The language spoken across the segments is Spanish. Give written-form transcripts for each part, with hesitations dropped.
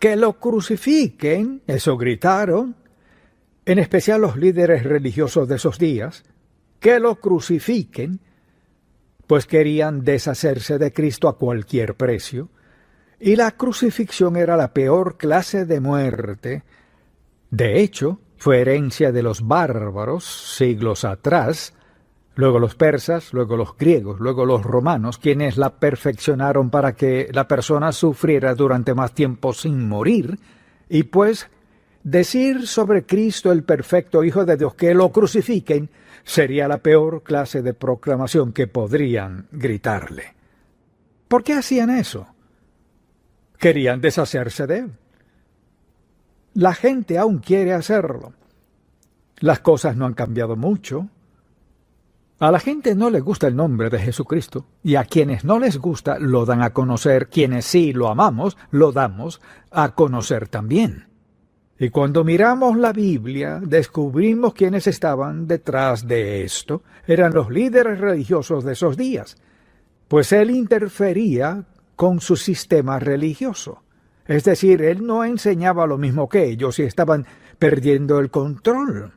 que lo crucifiquen, eso gritaron, en especial los líderes religiosos de esos días, que lo crucifiquen, pues querían deshacerse de Cristo a cualquier precio, y la crucifixión era la peor clase de muerte. De hecho, fue herencia de los bárbaros siglos atrás, luego los persas, luego los griegos, luego los romanos, quienes la perfeccionaron para que la persona sufriera durante más tiempo sin morir, y pues decir sobre Cristo, el perfecto Hijo de Dios, que lo crucifiquen, sería la peor clase de proclamación que podrían gritarle. ¿Por qué hacían eso? Querían deshacerse de él. La gente aún quiere hacerlo. Las cosas no han cambiado mucho. A la gente no le gusta el nombre de Jesucristo, y a quienes no les gusta lo dan a conocer. Quienes sí lo amamos, lo damos a conocer también. Y cuando miramos la Biblia, descubrimos quiénes estaban detrás de esto. Eran los líderes religiosos de esos días, pues él interfería con su sistema religioso. Es decir, él no enseñaba lo mismo que ellos y estaban perdiendo el control.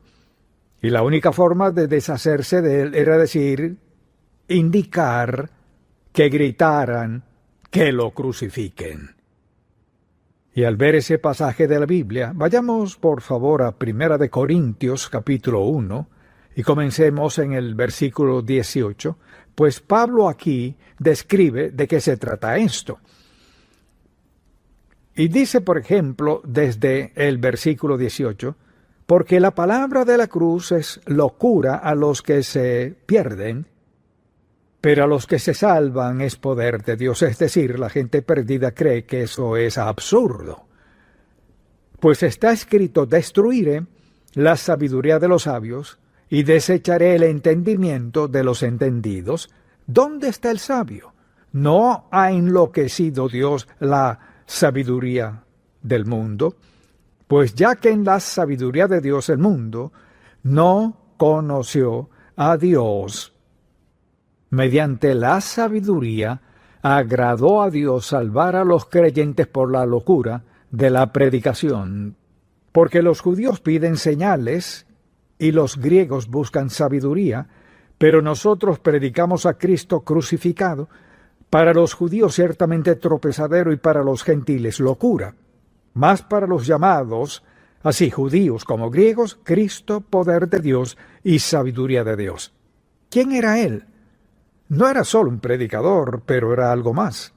Y la única forma de deshacerse de él era decir, indicar, que gritaran, que lo crucifiquen. Y al ver ese pasaje de la Biblia, vayamos por favor a 1 de Corintios capítulo 1 y comencemos en el versículo 18, pues Pablo aquí describe de qué se trata esto. Y dice, por ejemplo, desde el versículo 18, porque la palabra de la cruz es locura a los que se pierden, pero a los que se salvan es poder de Dios. Es decir, la gente perdida cree que eso es absurdo. Pues está escrito, destruiré la sabiduría de los sabios y desecharé el entendimiento de los entendidos. ¿Dónde está el sabio? ¿No ha enloquecido Dios la sabiduría del mundo? Pues ya que en la sabiduría de Dios el mundo no conoció a Dios, mediante la sabiduría agradó a Dios salvar a los creyentes por la locura de la predicación, porque los judíos piden señales y los griegos buscan sabiduría, pero nosotros predicamos a Cristo crucificado, para los judíos ciertamente tropezadero y para los gentiles locura, mas para los llamados, así judíos como griegos, Cristo poder de Dios y sabiduría de Dios. ¿Quién era él? No era solo un predicador, pero era algo más.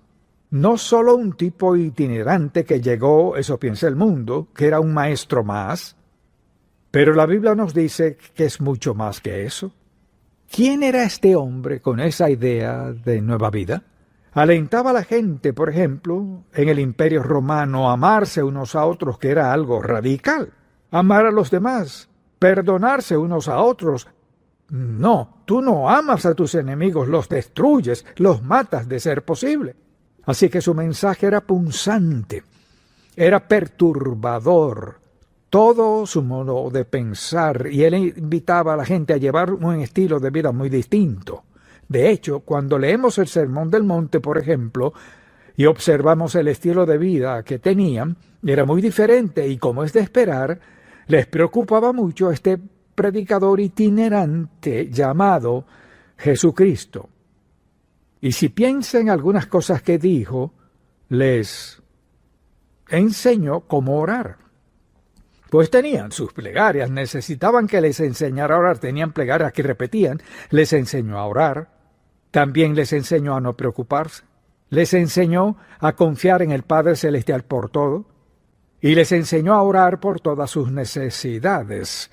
No solo un tipo itinerante que llegó, eso piensa el mundo, que era un maestro más, pero la Biblia nos dice que es mucho más que eso. ¿Quién era este hombre con esa idea de nueva vida? Alentaba a la gente, por ejemplo, en el Imperio Romano a amarse unos a otros, que era algo radical. Amar a los demás, perdonarse unos a otros. No, tú no amas a tus enemigos, los destruyes, los matas de ser posible. Así que su mensaje era punzante, era perturbador, todo su modo de pensar, y él invitaba a la gente a llevar un estilo de vida muy distinto. De hecho, cuando leemos el Sermón del Monte, por ejemplo, y observamos el estilo de vida que tenían, era muy diferente, y como es de esperar, les preocupaba mucho este predicador itinerante llamado Jesucristo. Y si piensan en algunas cosas que dijo, les enseñó cómo orar. Pues tenían sus plegarias, necesitaban que les enseñara a orar, tenían plegarias que repetían, les enseñó a orar. También les enseñó a no preocuparse, les enseñó a confiar en el Padre Celestial por todo, y les enseñó a orar por todas sus necesidades.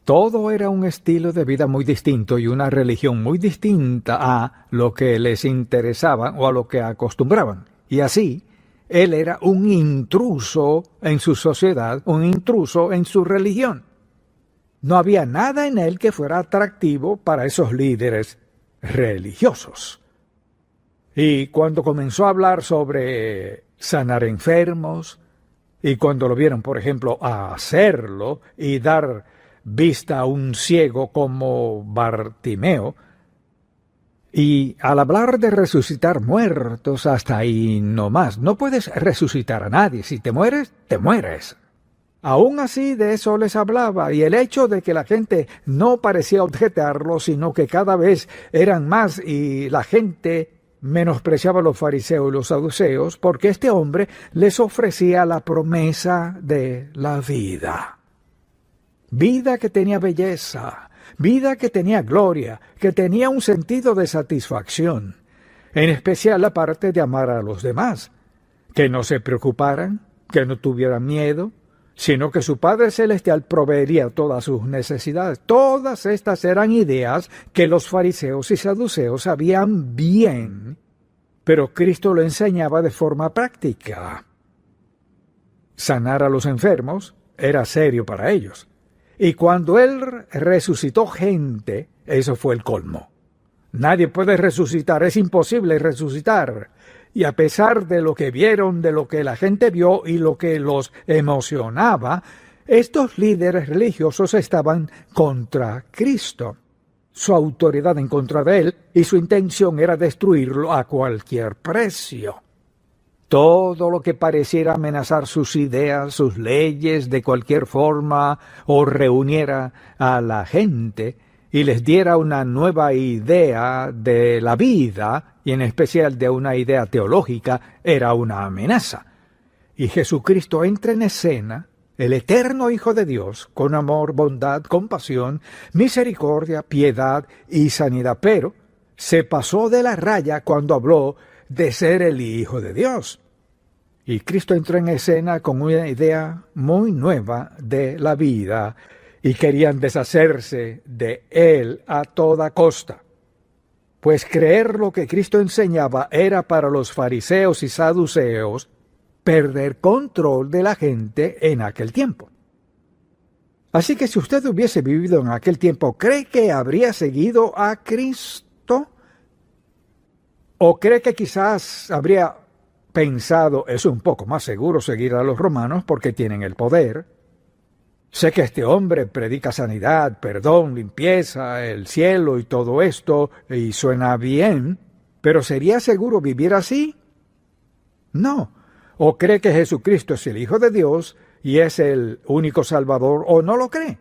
Todo era un estilo de vida muy distinto y una religión muy distinta a lo que les interesaba o a lo que acostumbraban. Y así, él era un intruso en su sociedad, un intruso en su religión. No había nada en él que fuera atractivo para esos líderes religiosos. Y cuando comenzó a hablar sobre sanar enfermos, y cuando lo vieron, por ejemplo, a hacerlo y dar vista a un ciego como Bartimeo, Y al hablar de resucitar muertos, hasta ahí no más. No puedes resucitar a nadie. Si te mueres, te mueres. Aún así de eso les hablaba, y el hecho de que la gente no parecía objetarlo, sino que cada vez eran más y la gente menospreciaba a los fariseos y los saduceos, porque este hombre les ofrecía la promesa de la vida. Vida que tenía belleza, vida que tenía gloria, que tenía un sentido de satisfacción, en especial la parte de amar a los demás, que no se preocuparan, que no tuvieran miedo, sino que su Padre Celestial proveería todas sus necesidades. Todas estas eran ideas que los fariseos y saduceos sabían bien, pero Cristo lo enseñaba de forma práctica. Sanar a los enfermos era serio para ellos. Y cuando Él resucitó gente, eso fue el colmo. Nadie puede resucitar, es imposible resucitar. Y a pesar de lo que vieron, de lo que la gente vio y lo que los emocionaba, estos líderes religiosos estaban contra Cristo. Su autoridad en contra de Él y su intención era destruirlo a cualquier precio. Todo lo que pareciera amenazar sus ideas, sus leyes de cualquier forma, o reuniera a la gente y les diera una nueva idea de la vida, y en especial de una idea teológica, era una amenaza. Y Jesucristo entra en escena, el eterno Hijo de Dios, con amor, bondad, compasión, misericordia, piedad y sanidad, pero se pasó de la raya cuando habló de ser el Hijo de Dios. Y Cristo entró en escena con una idea muy nueva de la vida, y querían deshacerse de Él a toda costa. Pues creer lo que Cristo enseñaba era para los fariseos y saduceos perder control de la gente en aquel tiempo. Así que si usted hubiese vivido en aquel tiempo, ¿cree que habría seguido a Cristo? ¿O cree que quizás habría pensado, es un poco más seguro seguir a los romanos porque tienen el poder? Sé que este hombre predica sanidad, perdón, limpieza, el cielo y todo esto, y suena bien, pero ¿sería seguro vivir así? No. ¿O cree que Jesucristo es el Hijo de Dios y es el único Salvador, o no lo cree?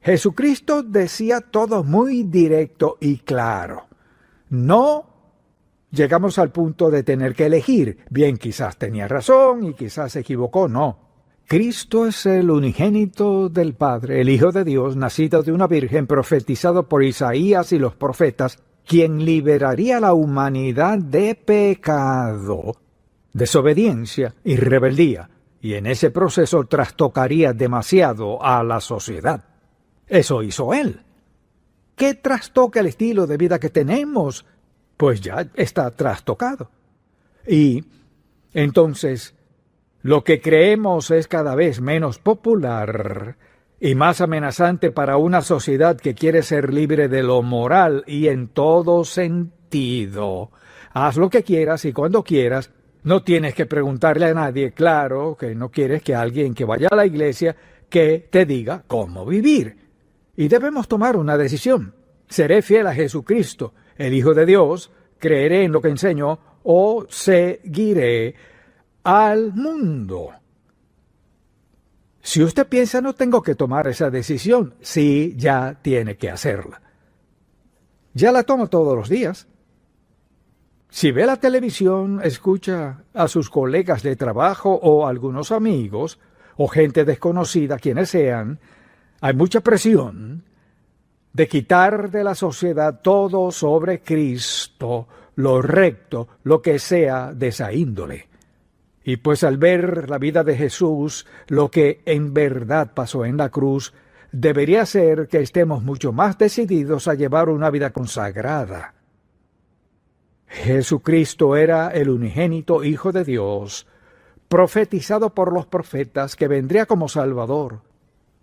Jesucristo decía todo muy directo y claro. No llegamos al punto de tener que elegir. Bien, quizás tenía razón y quizás se equivocó, no. Cristo es el unigénito del Padre, el Hijo de Dios, nacido de una virgen, profetizado por Isaías y los profetas, quien liberaría a la humanidad de pecado, desobediencia y rebeldía, y en ese proceso trastocaría demasiado a la sociedad. Eso hizo Él. ¿Qué trastoca el estilo de vida que tenemos? Pues ya está trastocado. Y entonces, lo que creemos es cada vez menos popular y más amenazante para una sociedad que quiere ser libre de lo moral y en todo sentido. Haz lo que quieras y cuando quieras. No tienes que preguntarle a nadie. Claro que no quieres que alguien que vaya a la iglesia que te diga cómo vivir. Y debemos tomar una decisión. ¿Seré fiel a Jesucristo, el Hijo de Dios? ¿Creeré en lo que enseñó o seguiré al mundo? Si usted piensa, no tengo que tomar esa decisión, sí, ya tiene que hacerla. Ya la tomo todos los días. Si ve la televisión, escucha a sus colegas de trabajo o algunos amigos, o gente desconocida, quienes sean, hay mucha presión de quitar de la sociedad todo sobre Cristo, lo recto, lo que sea de esa índole. Y pues al ver la vida de Jesús, lo que en verdad pasó en la cruz, debería ser que estemos mucho más decididos a llevar una vida consagrada. Jesucristo era el unigénito Hijo de Dios, profetizado por los profetas que vendría como Salvador.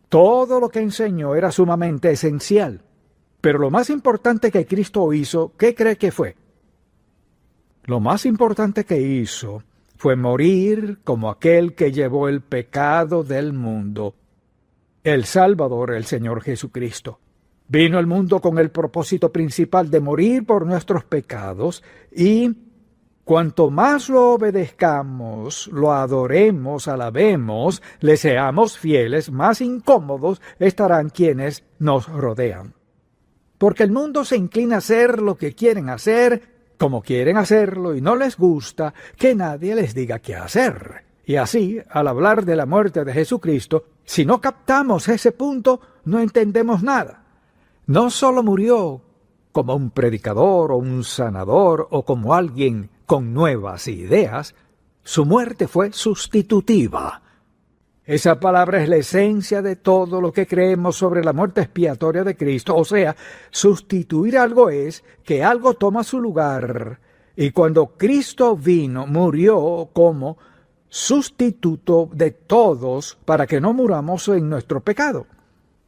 Todo lo que enseñó era sumamente esencial. Pero lo más importante que Cristo hizo, ¿qué cree que fue? Lo más importante que hizo fue morir como aquel que llevó el pecado del mundo, el Salvador, el Señor Jesucristo. Vino al mundo con el propósito principal de morir por nuestros pecados y cuanto más lo obedezcamos, lo adoremos, alabemos, le seamos fieles, más incómodos estarán quienes nos rodean. Porque el mundo se inclina a hacer lo que quieren hacer, como quieren hacerlo, y no les gusta que nadie les diga qué hacer. Y así, al hablar de la muerte de Jesucristo, si no captamos ese punto, no entendemos nada. No solo murió como un predicador o un sanador o como alguien con nuevas ideas, su muerte fue sustitutiva. Esa palabra es la esencia de todo lo que creemos sobre la muerte expiatoria de Cristo, o sea, sustituir algo es que algo toma su lugar, y cuando Cristo vino, murió como sustituto de todos para que no muramos en nuestro pecado.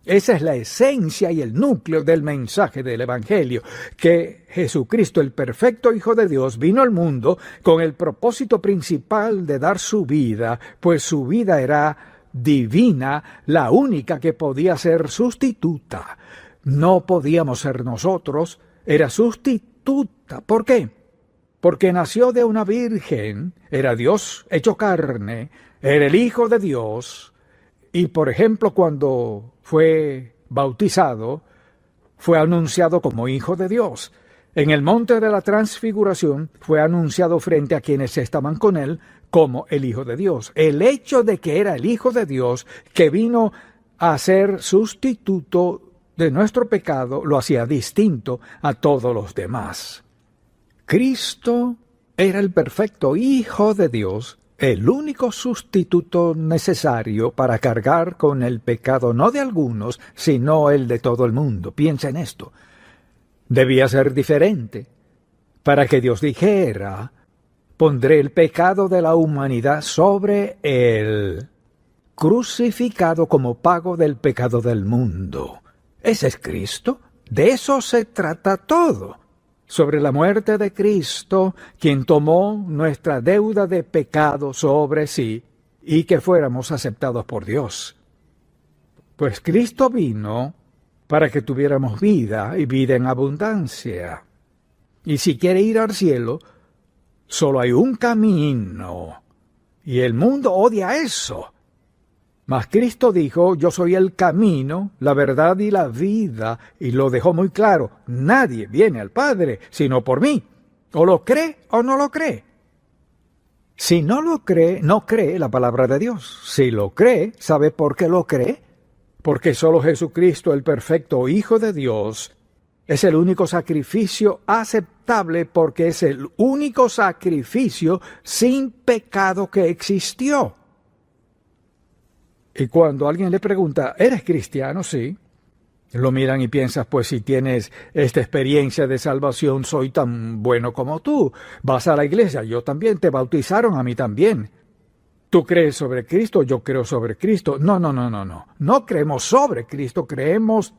Esa es la esencia y el núcleo del mensaje del Evangelio, que Jesucristo, el perfecto Hijo de Dios, vino al mundo con el propósito principal de dar su vida, pues su vida era divina, la única que podía ser sustituta. No podíamos ser nosotros, era sustituta. ¿Por qué? Porque nació de una virgen, era Dios hecho carne, era el Hijo de Dios, y por ejemplo cuando fue bautizado, fue anunciado como Hijo de Dios. En el monte de la transfiguración fue anunciado frente a quienes estaban con él como el Hijo de Dios. El hecho de que era el Hijo de Dios que vino a ser sustituto de nuestro pecado lo hacía distinto a todos los demás. Cristo era el perfecto Hijo de Dios, el único sustituto necesario para cargar con el pecado no de algunos, sino el de todo el mundo. Piensa en esto. Debía ser diferente para que Dios dijera: pondré el pecado de la humanidad sobre él, crucificado como pago del pecado del mundo. Ese es Cristo. De eso se trata todo. Sobre la muerte de Cristo, quien tomó nuestra deuda de pecado sobre sí y que fuéramos aceptados por Dios. Pues Cristo vino para que tuviéramos vida y vida en abundancia. Y si quiere ir al cielo, solo hay un camino. Y el mundo odia eso. Mas Cristo dijo: yo soy el camino, la verdad y la vida, y lo dejó muy claro: nadie viene al Padre sino por mí. O lo cree o no lo cree. Si no lo cree, no cree la palabra de Dios. Si lo cree, ¿sabe por qué lo cree? Porque solo Jesucristo, el perfecto Hijo de Dios, es el único sacrificio aceptable, porque es el único sacrificio sin pecado que existió. Y cuando alguien le pregunta: ¿eres cristiano? Sí. Lo miran y piensas: pues si tienes esta experiencia de salvación, soy tan bueno como tú. Vas a la iglesia, yo también, te bautizaron, a mí también. ¿Tú crees sobre Cristo? Yo creo sobre Cristo. No. No creemos sobre Cristo, creemos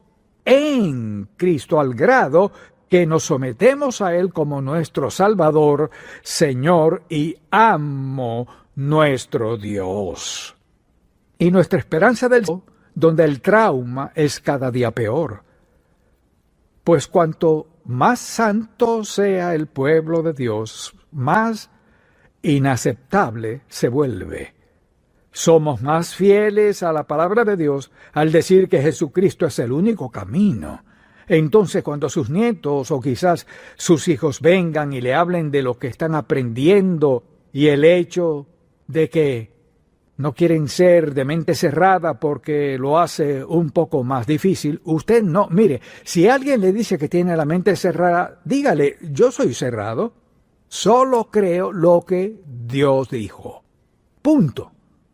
en Cristo al grado que nos sometemos a Él como nuestro Salvador, Señor y amo, nuestro Dios. Y nuestra esperanza del cielo, donde el trauma es cada día peor. Pues cuanto más santo sea el pueblo de Dios, más inaceptable se vuelve. Somos más fieles a la palabra de Dios al decir que Jesucristo es el único camino. Entonces, cuando sus nietos o quizás sus hijos vengan y le hablen de lo que están aprendiendo y el hecho de que no quieren ser de mente cerrada porque lo hace un poco más difícil, usted no, mire, si alguien le dice que tiene la mente cerrada, dígale: yo soy cerrado, solo creo lo que Dios dijo. Punto.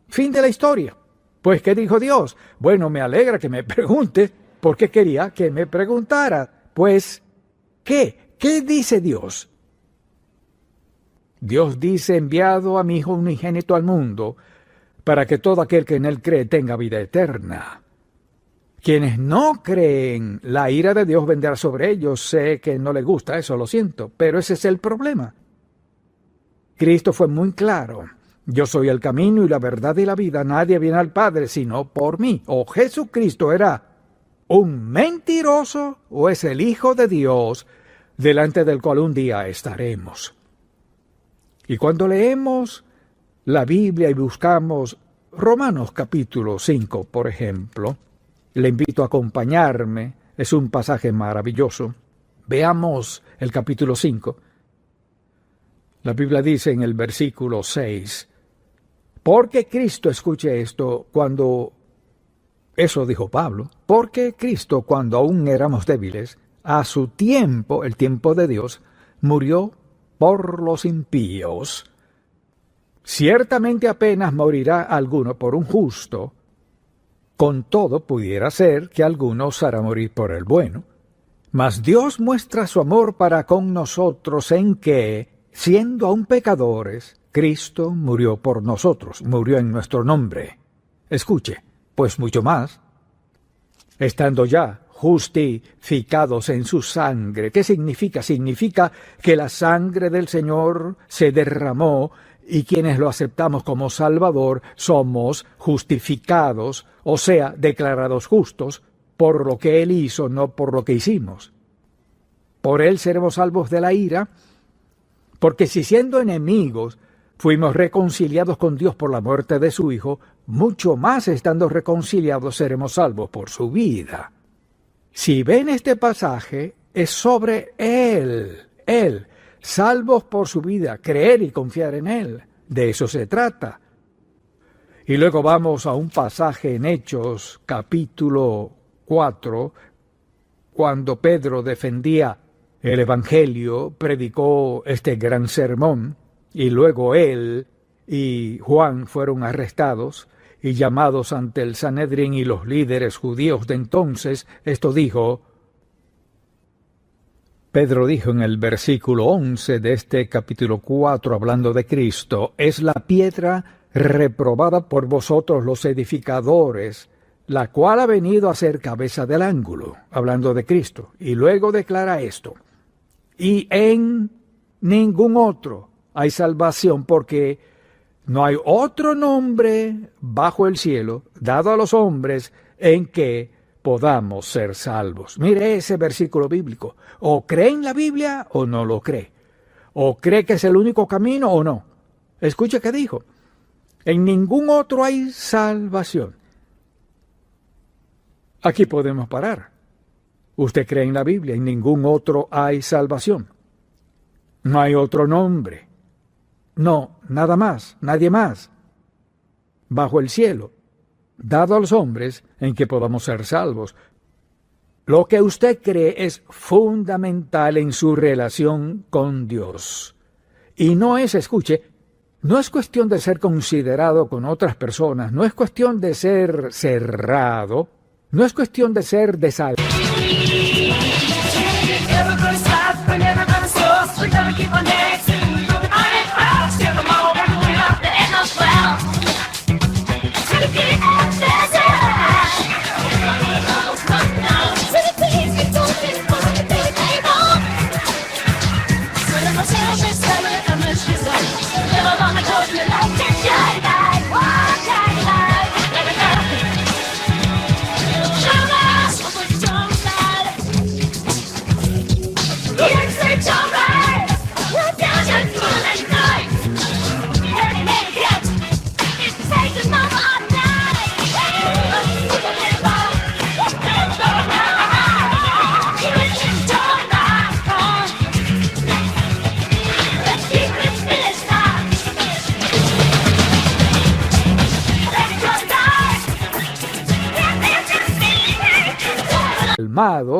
Fin de la historia. Pues, ¿qué dijo Dios? Bueno, me alegra que me pregunte, porque quería que me preguntara. Pues, ¿qué? ¿Qué dice Dios? Dios dice: enviado a mi Hijo unigénito al mundo, para que todo aquel que en él cree tenga vida eterna. Quienes no creen, la ira de Dios vendrá sobre ellos. Sé que no les gusta eso, lo siento, pero ese es el problema. Cristo fue muy claro: yo soy el camino y la verdad y la vida, nadie viene al Padre sino por mí. O Jesucristo era un mentiroso o es el Hijo de Dios, delante del cual un día estaremos. Y cuando leemos la Biblia y buscamos Romanos capítulo 5, por ejemplo, le invito a acompañarme, es un pasaje maravilloso. Veamos el capítulo 5. La Biblia dice en el versículo 6, porque Cristo, escuche esto, eso dijo Pablo, porque Cristo, cuando aún éramos débiles, a su tiempo, el tiempo de Dios, murió por los impíos. Ciertamente apenas morirá alguno por un justo, con todo pudiera ser que alguno osara morir por el bueno. Mas Dios muestra su amor para con nosotros en que, siendo aún pecadores, Cristo murió por nosotros, murió en nuestro nombre. Escuche, pues mucho más, estando ya justificados en su sangre. ¿Qué significa? Significa que la sangre del Señor se derramó y quienes lo aceptamos como Salvador somos justificados, o sea, declarados justos, por lo que Él hizo, no por lo que hicimos. Por Él seremos salvos de la ira, porque si siendo enemigos fuimos reconciliados con Dios por la muerte de su Hijo, mucho más estando reconciliados seremos salvos por su vida. Si ven este pasaje, es sobre Él, salvos por su vida, creer y confiar en Él. De eso se trata. Y luego vamos a un pasaje en Hechos, capítulo 4, cuando Pedro defendía el Evangelio, predicó este gran sermón, y luego él y Juan fueron arrestados y llamados ante el Sanedrín y los líderes judíos de entonces. Esto dijo, Pedro dijo en el versículo 11 de este capítulo 4, hablando de Cristo, es la piedra reprobada por vosotros los edificadores, la cual ha venido a ser cabeza del ángulo, hablando de Cristo. Y luego declara esto, y en ningún otro hay salvación, porque no hay otro nombre bajo el cielo dado a los hombres en que podamos ser salvos. Mire ese versículo bíblico. O cree en la Biblia o no lo cree. O cree que es el único camino o no. Escuche qué dijo. En ningún otro hay salvación. Aquí podemos parar. Usted cree en la Biblia, en ningún otro hay salvación. No hay otro nombre. No, nada más, nadie más, bajo el cielo, dado a los hombres en que podamos ser salvos. Lo que usted cree es fundamental en su relación con Dios. Y no es, escuche, no es cuestión de ser considerado con otras personas, no es cuestión de ser cerrado, no es cuestión de ser desalmado.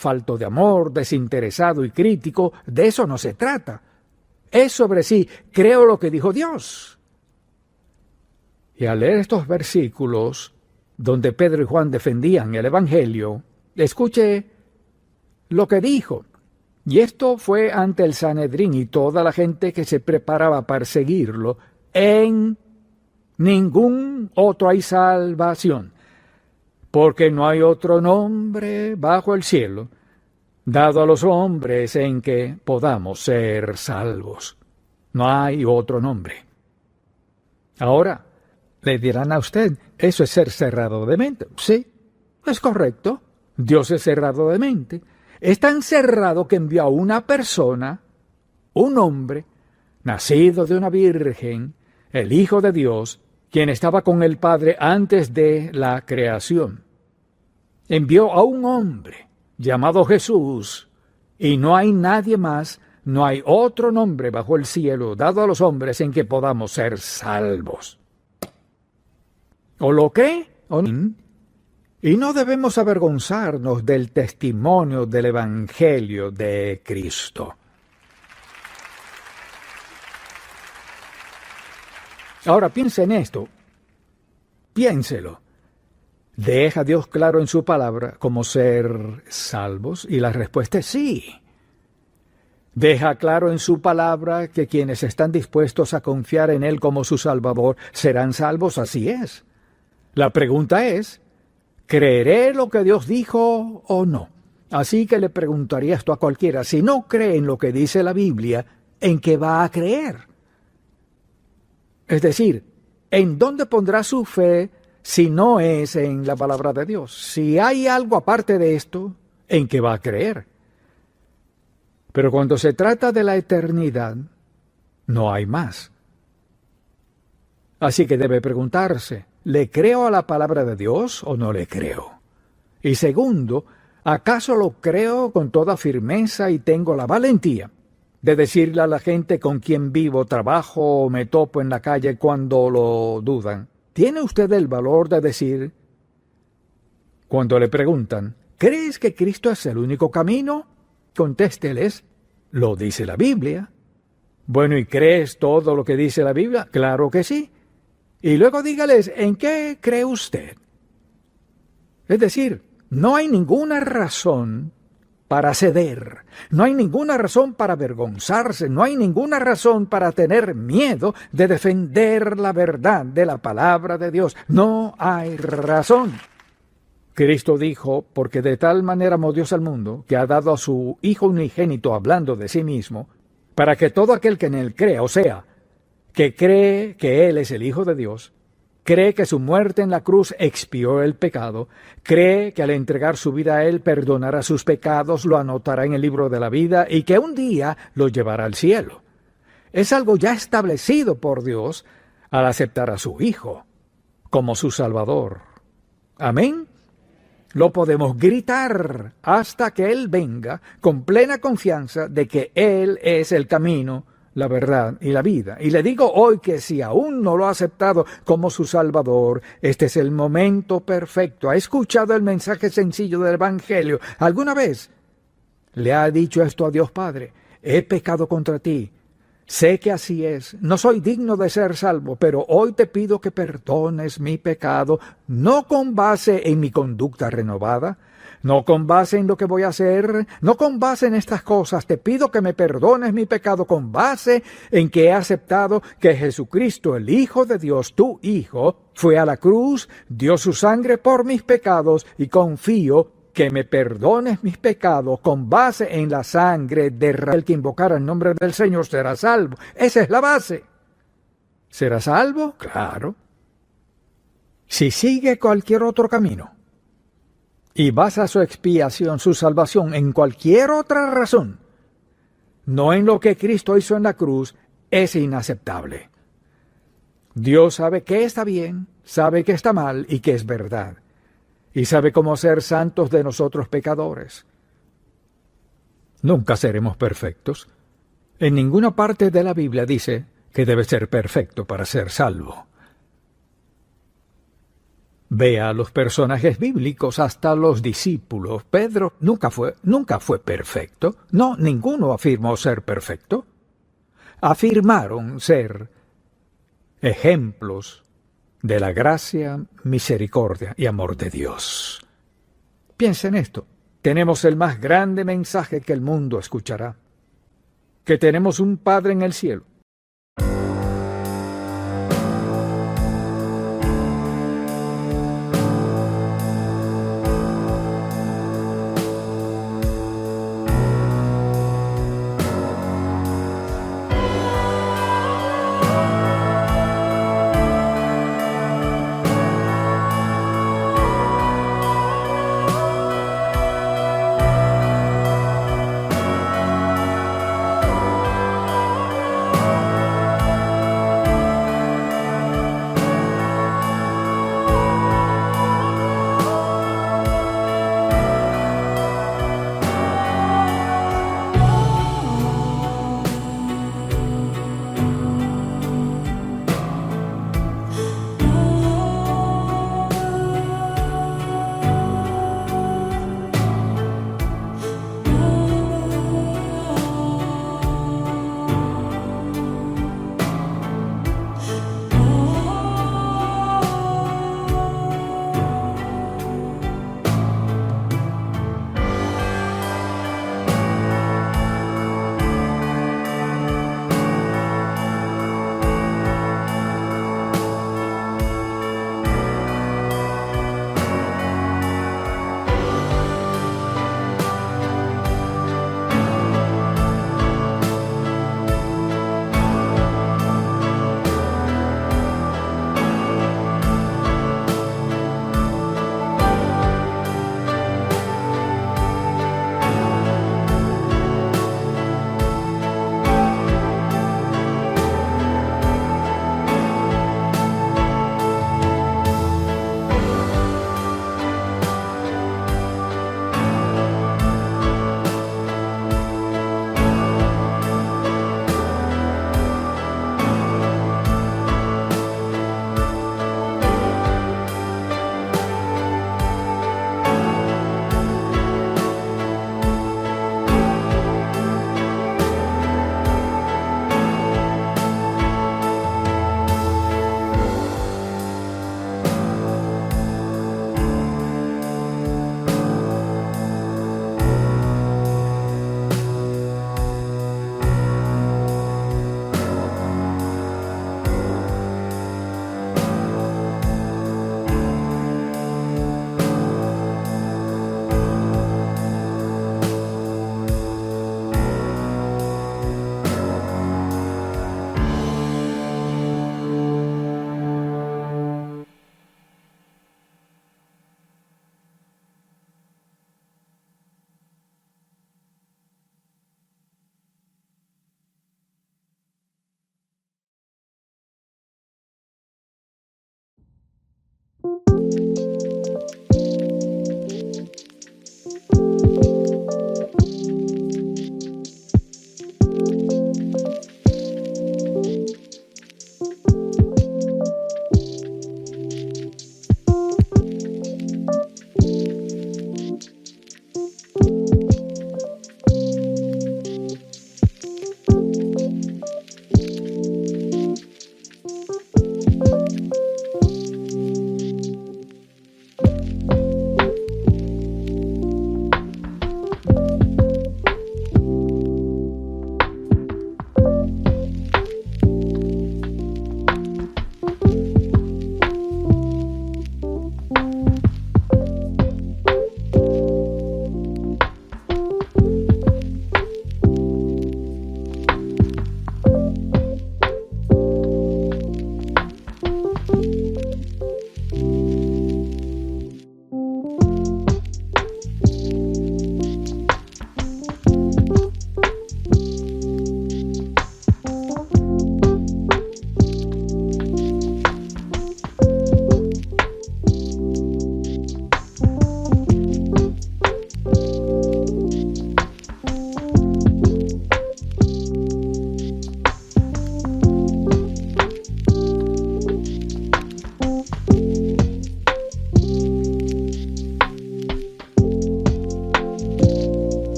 Falto de amor, desinteresado y crítico, de eso no se trata. Es sobre sí, creo lo que dijo Dios. Y al leer estos versículos, donde Pedro y Juan defendían el Evangelio, escuche lo que dijo. Y esto fue ante el Sanedrín y toda la gente que se preparaba para seguirlo. En ningún otro hay salvación, porque no hay otro nombre bajo el cielo dado a los hombres en que podamos ser salvos. No hay otro nombre. Ahora, le dirán a usted, eso es ser cerrado de mente. Sí, es correcto. Dios es cerrado de mente. Es tan cerrado que envió a una persona, un hombre, nacido de una virgen, el Hijo de Dios, quien estaba con el Padre antes de la creación. Envió a un hombre llamado Jesús, y no hay nadie más, no hay otro nombre bajo el cielo dado a los hombres en que podamos ser salvos. ¿O lo qué? ¿O no? Y no debemos avergonzarnos del testimonio del Evangelio de Cristo. Ahora piense en esto. Piénselo. ¿Deja Dios claro en su palabra cómo ser salvos? Y la respuesta es sí. Deja claro en su palabra que quienes están dispuestos a confiar en Él como su Salvador serán salvos, así es. La pregunta es, ¿creeré lo que Dios dijo o no? Así que le preguntaría esto a cualquiera, si no cree en lo que dice la Biblia, ¿en qué va a creer? Es decir, ¿en dónde pondrá su fe si no es en la palabra de Dios? Si hay algo aparte de esto, ¿en qué va a creer? Pero cuando se trata de la eternidad, no hay más. Así que debe preguntarse, ¿le creo a la palabra de Dios o no le creo? Y segundo, ¿acaso lo creo con toda firmeza y tengo la valentía de decirle a la gente con quien vivo, trabajo o me topo en la calle cuando lo dudan? ¿Tiene usted el valor de decir, cuando le preguntan, ¿crees que Cristo es el único camino? Contésteles, lo dice la Biblia. Bueno, ¿y crees todo lo que dice la Biblia? Claro que sí. Y luego dígales, ¿en qué cree usted? Es decir, no hay ninguna razón para ceder, no hay ninguna razón para avergonzarse, no hay ninguna razón para tener miedo de defender la verdad de la palabra de Dios. No hay razón. Cristo dijo, porque de tal manera amó Dios al mundo, que ha dado a su Hijo unigénito hablando de sí mismo, para que todo aquel que en Él crea, o sea, que cree que Él es el Hijo de Dios, cree que su muerte en la cruz expió el pecado, cree que al entregar su vida a Él perdonará sus pecados, lo anotará en el libro de la vida y que un día lo llevará al cielo. Es algo ya establecido por Dios al aceptar a su Hijo como su Salvador. Amén. Lo podemos gritar hasta que Él venga con plena confianza de que Él es el camino, la verdad y la vida. Y le digo hoy que si aún no lo ha aceptado como su Salvador, este es el momento perfecto. ¿Ha escuchado el mensaje sencillo del Evangelio? ¿Alguna vez le ha dicho esto a Dios Padre? He pecado contra ti. Sé que así es, no soy digno de ser salvo, pero hoy te pido que perdones mi pecado, no con base en mi conducta renovada, no con base en lo que voy a hacer, no con base en estas cosas, te pido que me perdones mi pecado con base en que he aceptado que Jesucristo, el Hijo de Dios, tu Hijo, fue a la cruz, dio su sangre por mis pecados y confío que me perdones mis pecados con base en la sangre de el que invocara el nombre del Señor será salvo. Esa es la base. ¿Será salvo? Claro. Si sigue cualquier otro camino y basa su expiación, su salvación en cualquier otra razón, no en lo que Cristo hizo en la cruz, es inaceptable. Dios sabe qué está bien, sabe qué está mal y qué es verdad. Y sabe cómo ser santos de nosotros pecadores. Nunca seremos perfectos. En ninguna parte de la Biblia dice que debe ser perfecto para ser salvo. Vea a los personajes bíblicos, hasta los discípulos. Pedro nunca fue perfecto. No, ninguno afirmó ser perfecto. Afirmaron ser ejemplos de la gracia, misericordia y amor de Dios. Piensa en esto. Tenemos el más grande mensaje que el mundo escuchará. Que tenemos un Padre en el cielo.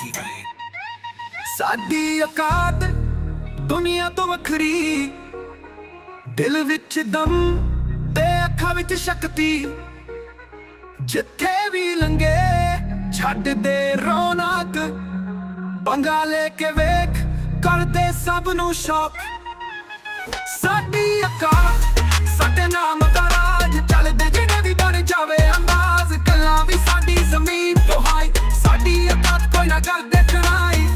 ਕੀ ਕਰੇ। ਸਾਡੀ ਔਕਾਤ ਦੁਨੀਆ ਤੋਂ ਵੱਖਰੀ, ਦਿਲ ਵਿੱਚ ਦਮ ਤੇ ਅੱਖਾਂ ਵਿੱਚ ਸ਼ਕਤੀ। ਜਿੱਥੇ ਵੀ ਲੰਘੇ ਛੱਡ ਦੇ ਰੌਣਕ, ਪੰਗਾ ਲੈ ਕੇ ਵੇਖ ਕਰਦੇ ਸਭ ਨੂੰ ਸ਼ੌਕ। ਸਾਡੀ ਔਕਾਤ ਸਾਡੇ ਨਾਮ ਦਾ ਰਾਜ, ਚੱਲਦੇ ਜਿਹੜੇ ਵੀ ਬਣ ਜਾਵੇ ਅੰਦਾਜ਼। ਗੱਲਾਂ ਵੀ ਸਾਡੀ ਜ਼ਮੀਨ ਤੋਂ ਹਾਈ, ਸਾਡੀ ਔਕਾਤ ਕੋਈ ਨਾ ਕਰਦੇ ਟਰਾਈ।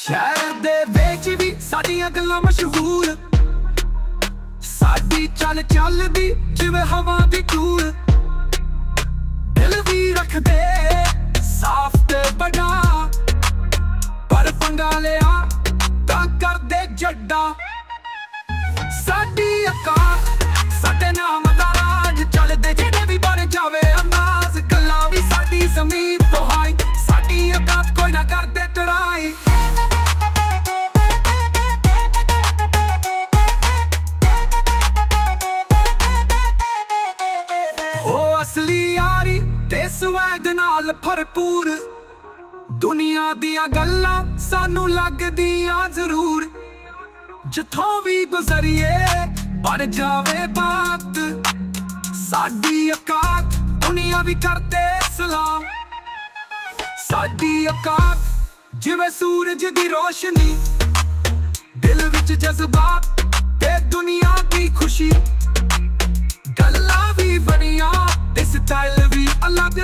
ਸ਼ਹਿਰ ਦੇ ਵਿੱਚ ਵੀ ਸਾਡੀਆਂ ਗੱਲਾਂ ਮਸ਼ਹੂਰ, ਸਾਡੀ ਚੱਲ ਚੱਲਦੀ ਜਿਵੇਂ ਹਵਾ ਦੀ ਟੂਰ। ਦਿਲ ਵੀ ਰੱਖਦੇ ਸਾਫ਼ ਤੇ ਵੱਡਾ, ਪਰ ਪੰਗਾ ਲਿਆ ਤਾਂ ਕਰਦੇ ਜੱਡਾ। ਸਾਡੀ ਔਕਾਤ ਸਾਡੇ ਨਾਮ ਦਾ ਰਾਜ, ਚੱਲਦੇ ਜਿਹੜੇ ਵੀ ਬਣ ਜਾਵੇ ਅੰਦਾਜ਼। ਗੱਲਾਂ ਵੀ ਸਾਡੀ ਜ਼ਮੀਨ ਤੋਂ ਹਾਈ, ਸਾਡੀ ਔਕਾਤ ਕੋਈ ਨਾ ਕਰਦੇ ਟਰਾਈ। ਉਹ ਅਸਲੀ ਯਾਰੀ ਤੇ ਸਵੈਗ ਨਾਲ ਭਰਪੂਰ, ਦੁਨੀਆ ਦੀਆਂ ਗੱਲਾਂ ਸਾਨੂੰ ਲੱਗਦੀਆਂ ਜ਼ਰੂਰ। ਜਿੱਥੋਂ ਵੀ ਗੁਜ਼ਰੀਏ ਬਣ ਜਾਵੇ ਬਾਤ, ਸਾਡੀ ਔਕਾਤ ਦੁਨੀਆ ਵੀ ਕਰਦੇ ਸਲਾਮ। ਸਾਡੀ ਔਕਾਤ ਜਿਵੇਂ ਸੂਰਜ ਦੀ ਰੋਸ਼ਨੀ, ਦਿਲ ਵਿੱਚ ਜਜ਼ਬਾਤ ਤੇ ਦੁਨੀਆ ਦੀ ਖੁਸ਼ੀ। ਗੱਲਾਂ ਵੀ ਬਣੀਆਂ ਤੇ ਸਟਾਈਲ ਵੀ ਅਲੱਗ,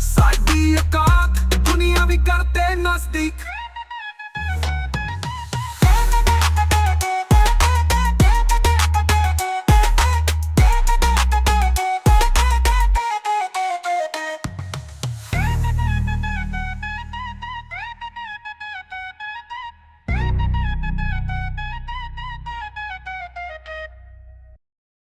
ਸਾਡੀ ਔਕਾਤ ਦੁਨੀਆ ਵੀ ਕਰਦੇ ਨਜ਼ਦੀਕ।